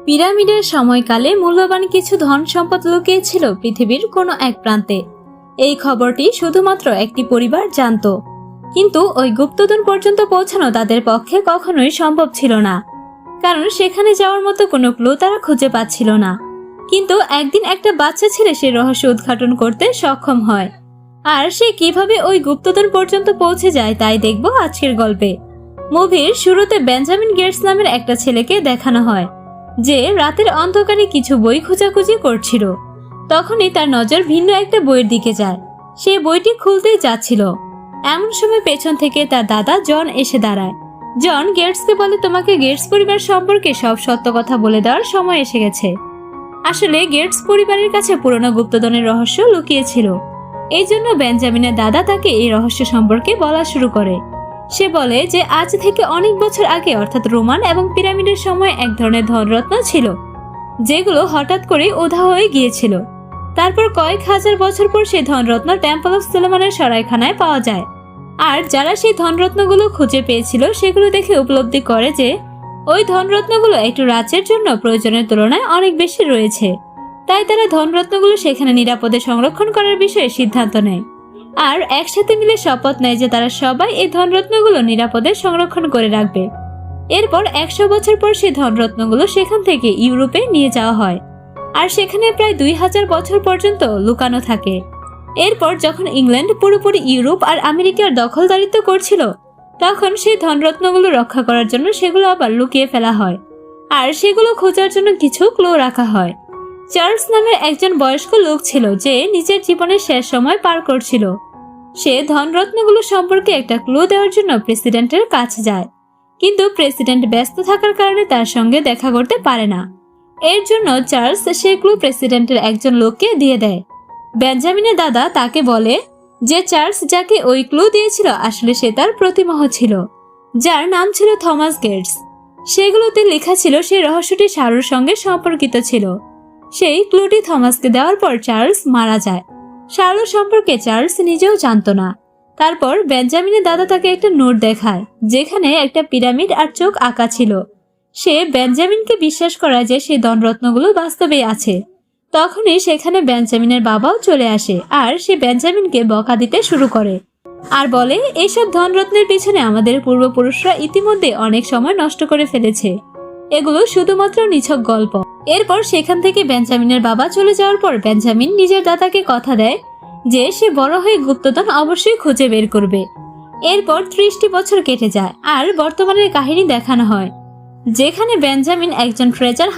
পিরামিডের সময়কালে মূল্যবান কিছু ধন সম্পদ লুকিয়ে ছিল পৃথিবীর কোনো এক প্রান্তে। এই খবরটি শুধুমাত্র একটি পরিবার জানত, কিন্তু ওই গুপ্তধন পর্যন্ত পৌঁছানো তাদের পক্ষে কখনোই সম্ভব ছিল না, কারণ সেখানে যাওয়ার মতো কোনো ক্লু তারা খুঁজে পাচ্ছিল না। কিন্তু একদিন একটা বাচ্চা ছেলে সেই রহস্য উদ্ঘাটন করতে সক্ষম হয়, আর সে কিভাবে ওই গুপ্তধন পর্যন্ত পৌঁছে যায় তাই দেখব আজকের গল্পে। মুভির শুরুতে বেঞ্জামিন গেটস নামের একটা ছেলেকে দেখানো হয়, যে রাতের অন্ধকারে কিছু বই খোঁজাখুঁজি করছিল। তখনই তার নজর ভিন্ন একটা বইয়ের দিকে যায়। সে বইটি খুলতেই যাচ্ছিল, এমন সময় পেছন থেকে তার দাদা জন এসে দাঁড়ায়। জন গেটসকে বলে, তোমাকে গেটস পরিবার সম্পর্কে সব সত্য কথা বলে দেওয়ার সময় এসে গেছে। আসলে গেটস পরিবারের কাছে পুরনো গুপ্তধনের রহস্য লুকিয়েছিল, এই জন্য বেঞ্জামিনের দাদা তাকে এই রহস্য সম্পর্কে বলা শুরু করে। সে বলে যে আজ থেকে অনেক বছর আগে, অর্থাৎ রোমান এবং পিরামিডের সময় এক ধরনের ধনরত্ন ছিল, যেগুলো হঠাৎ করে উধাও হয়ে গিয়েছিল। তারপর কয়েক হাজার বছর পর সেই ধনরত্ন টেম্পল অফ সুলেমানের সরাইখানায় পাওয়া যায়। আর যারা সেই ধনরত্নগুলো খুঁজে পেয়েছিল সেগুলো দেখে উপলব্ধি করে যে ওই ধনরত্নগুলো একটু রাজ্যের জন্য প্রয়োজনের তুলনায় অনেক বেশি রয়েছে। তাই তারা ধনরত্নগুলো সেখানে নিরাপদে সংরক্ষণ করার বিষয়ে সিদ্ধান্ত নেয়, আর একসাথে মিলে শপথ নেয় যে তারা সবাই এই ধনরত্নগুলো নিরাপদে সংরক্ষণ করে রাখবে। এরপর 100 বছর পর সেই ধনরত্নগুলো সেখান থেকে ইউরোপে নিয়ে যাওয়া হয়, আর সেখানে প্রায় 2000 বছর পর্যন্ত লুকানো থাকে। এরপর যখন ইংল্যান্ড পুরোপুরি ইউরোপ আর আমেরিকার দখলদারিত্ব করছিল, তখন সেই ধনরত্নগুলো রক্ষা করার জন্য সেগুলো আবার লুকিয়ে ফেলা হয়, আর সেগুলো খোঁজার জন্য কিছু ক্লু রাখা হয়। চার্লস নামের একজন বয়স্ক লোক ছিল, যে নিজের জীবনের শেষ সময় পার করছিল। সে ধনরত্নগুলো সম্পর্কে একটা ক্লু দেওয়ার জন্য প্রেসিডেন্টের কাছে যায়, কিন্তু প্রেসিডেন্ট ব্যস্ত থাকার কারণে তার সঙ্গে দেখা করতে পারে না। এর জন্য চার্লস সেই ক্লু প্রেসিডেন্টের একজন লোককে দিয়ে দেয়। বেঞ্জামিনের দাদা তাকে বলে যে চার্লস যাকে ওই ক্লু দিয়েছিল আসলে সে তার প্রতিমহ ছিল, যার নাম ছিল থমাস গেটস। সেগুলোতে লেখা ছিল সেই রহস্যটি শারুর সঙ্গে সম্পর্কিত ছিল। সেই ক্লুটি থমাসকে দেওয়ার পর চার্লস মারা যায়। শারু সম্পর্কে চার্লস নিজেও জানত না। তারপর বেঞ্জামিনের দাদা তাকে একটা নোট দেখায়, যেখানে একটা পিরামিড আর চোখ আঁকা ছিল। সে বেঞ্জামিনকে বিশ্বাস করায় যে সেই ধনরত্নগুলো বাস্তবেই আছে। তখনই সেখানে বেঞ্জামিনের বাবাও চলে আসে, আর সে বেঞ্জামিনকে বকা দিতে শুরু করে, আর বলে এইসব ধনরত্নের পিছনে আমাদের পূর্বপুরুষরা ইতিমধ্যে অনেক সময় নষ্ট করে ফেলেছে, এগুলো শুধুমাত্র নিছক গল্প। এরপর সেখান থেকে বেঞ্জামিনের বাবা চলে যাওয়ার পর বেঞ্জামিন নিজের দাদাকে কথা দেয় যে সে বড় হয়ে গুপ্তধন অবশ্যই খুঁজে বের করবে। এরপর 30টি বছর কেটে যায়, আর বর্তমানের কাহিনী দেখানো হয়, যেখানে বেঞ্জামিন একজন ট্রেজার